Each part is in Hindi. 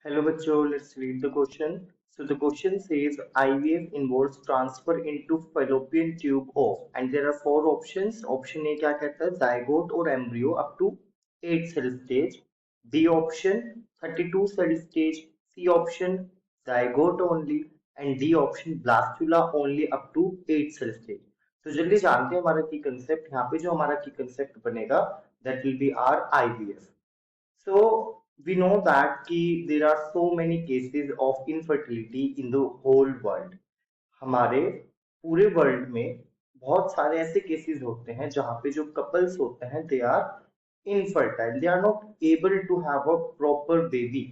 Hello bachcho, let's read the question. So the question says IVF involves transfer into fallopian tube of, and there are four options. Option A क्या कहता है, zygote or embryo up to 8 cell stage. B option 32 cell stage. C option zygote only, and D option blastula only up to 8 cell stage. तो जल्दी जानते हैं हमारा की कंसेप्ट, यहाँ पे जो हमारा की कंसेप्ट बनेगा that will be our IVF. So we know that कि there are so many cases of infertility in the whole world. हमारे पूरे वर्ल्ड में बहुत सारे ऐसे केसेस होते हैं जहाँ पे जो कपल्स होते हैं they are infertile. They are not able to have a proper baby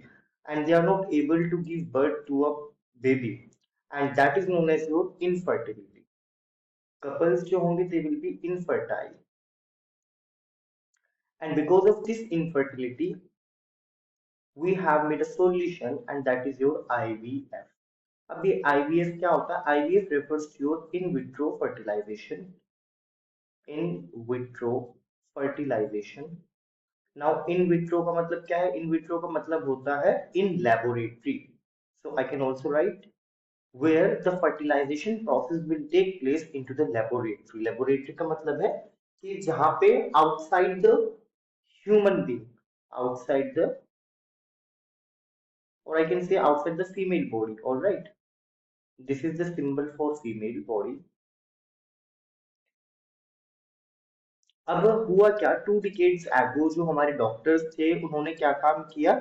and they are not able to give birth to a baby, and that is known as your infertility. Couples जो होंगे they will be infertile, and because of this infertility we have made a solution, and that is your IVF. अब ये IVF क्या होता है? IVF refers to your in vitro fertilization. In vitro fertilization. Now in vitro का मतलब क्या है? In vitro का मतलब होता है in laboratory. So I can also write where the fertilization process will take place into the laboratory. Laboratory का मतलब है कि जहाँ पे outside the human being, outside the, or I can say outside the female body. All right. This is the symbol for female body. अब हुआ क्या, 2 decades ago जो हमारे डॉक्टर्स थे उन्होंने क्या काम किया,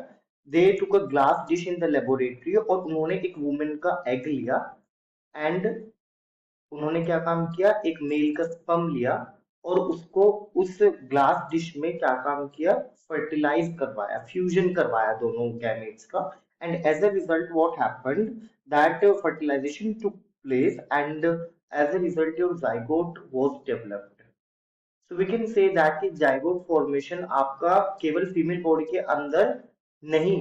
they took a glass dish in the laboratory और उन्होंने एक वुमेन का एग लिया, एंड उन्होंने क्या काम किया, एक मेल का स्पर्म लिया और उसको उस ग्लास डिश में क्या काम किया, फर्टिलाइज करवाया, फ्यूजन करवाया दोनों गैमेट्स का, and as a result what happened that fertilisation took place, and as a result your zygote was developed. So we can say that कि जाइगोट फॉर्मेशन आपका केवल फीमेल बॉडी के अंदर नहीं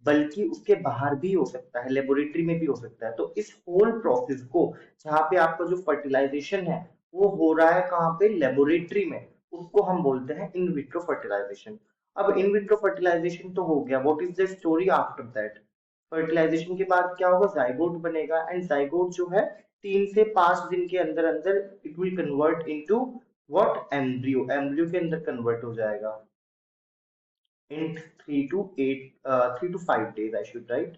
बल्कि उसके बाहर भी हो सकता है, लेबोरेटरी में भी हो सकता है. तो इस होल प्रोसेस को जहाँ पे आपका जो फर्टिलाइजेशन है वो हो रहा है कहाँ पे, लेबोरेटरी में, उसको हम बोलते हैं इन विट्रो फर्टिलाइजेशन. अब इन विट्रो फर्टिलाइजेशन तो हो गया, what is the story after that? Fertilisation के बाद क्या होगा, जाइगोट बनेगा, एंड जाइगोट जो है 3 से 5 दिन के अंदर अंदर it will convert into what, embryo. Embryo के अंदर कन्वर्ट हो जाएगा in 3 to 5 days, I should write.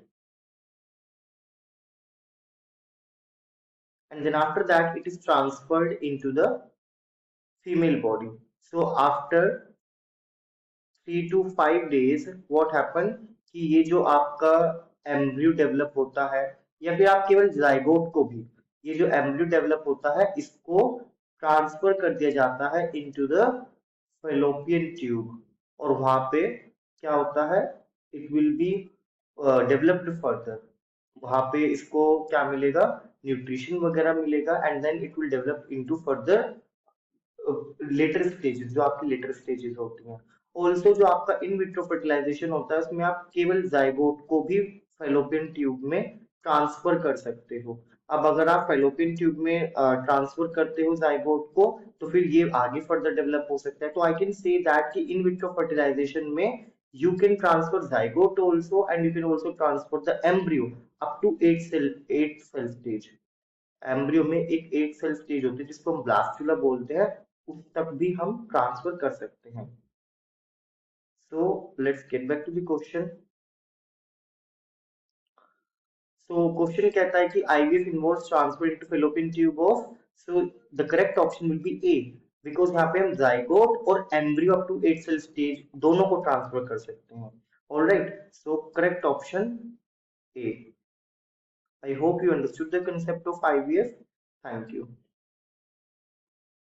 And then after that it is transferred into the female body. So after 3 to 5 days what happen कि ये जो आपका एम्ब्रियो डेवलप होता है, या फिर आप केवल जाइगोट को भी, ये जो एम्ब्रियो डेवलप होता है इसको ट्रांसफर कर दिया जाता है इनटू द फेलोपियन ट्यूब, और वहां पे क्या होता है, it will be developed further. वहां पे इसको क्या मिलेगा, न्यूट्रिशन वगैरह मिलेगा, and then it will develop into further later stages, जो आपकी लेटर स्टेजेस होती हैं. ऑल्सो जो आपका इन विट्रो फर्टिलाइजेशन होता है उसमें आप केवल जाइगोट को भी फेलोपियन ट्यूब में ट्रांसफर कर सकते हो. अब अगर आप फेलोपियन ट्यूब में ट्रांसफर करते हो जाइगोट को तो फिर ये आगे फर्दर डेवलप हो सकता है. तो आई कैन से दैट कि इन विट्रो फर्टिलाइजेशन में you can transfer zygote also, and you can also transfer the embryo up to 8 cell stage. Embryo में एक 8 सेल स्टेज होती है जिसको हम ब्लास्टुला बोलते हैं, उस तक भी हम ट्रांसफर कर सकते हैं. So let's get back to the question. So question कहता है कि IVF involves transfer into fallopian tube of, so the correct option will be A, because यहाँ पे हम जाइगोट और embryo up to 8 cell stage दोनों को ट्रांसफर कर सकते हैं. Alright, so correct option A. I hope you understood the concept of IVF. Thank you.